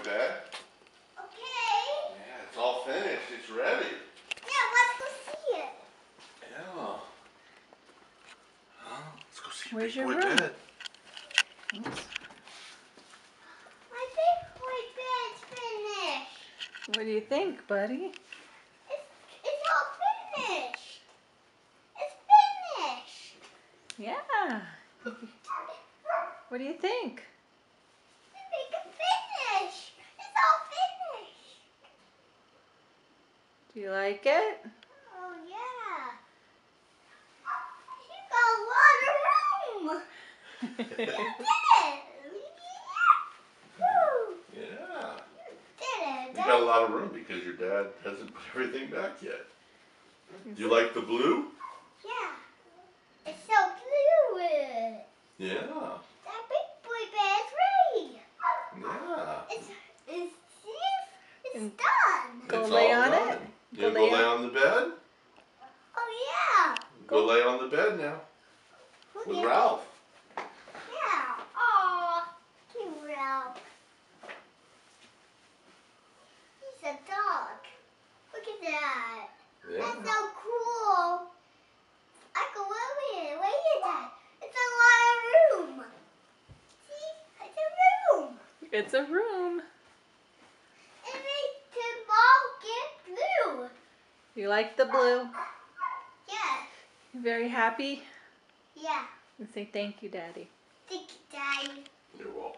bed? Okay. Yeah, it's all finished. It's ready. Yeah, let's go see it. Yeah. Huh? Let's go see Where's your your big boy room? bed. Oops. My big boy bed's finished. What do you think, buddy? It's all finished. It's finished. Yeah. What do you think? It's finished. It's all finished. Do you like it? Oh, yeah. You got a lot of room. You did it. Woo. Yeah. You did it. You got a lot of room because your dad hasn't put everything back yet. Do you like the blue? Yeah. It's so blue. Yeah. That big boy bed's ready. Yeah. It's done. Go It's lay all on done. it. You gonna go lay on the bed? Oh, yeah. Go lay on the bed now. With Ralph. Yeah. Aw. Cute Ralph. He's a dog. Look at that. Yeah. That's so cool. I can live in it. Wait at that. It's a lot of room. See? It's a room. It's a room. It makes the ball get blue. You like the blue? Yeah. You very happy? Yeah. And say thank you, Daddy. Thank you, Daddy. You're welcome.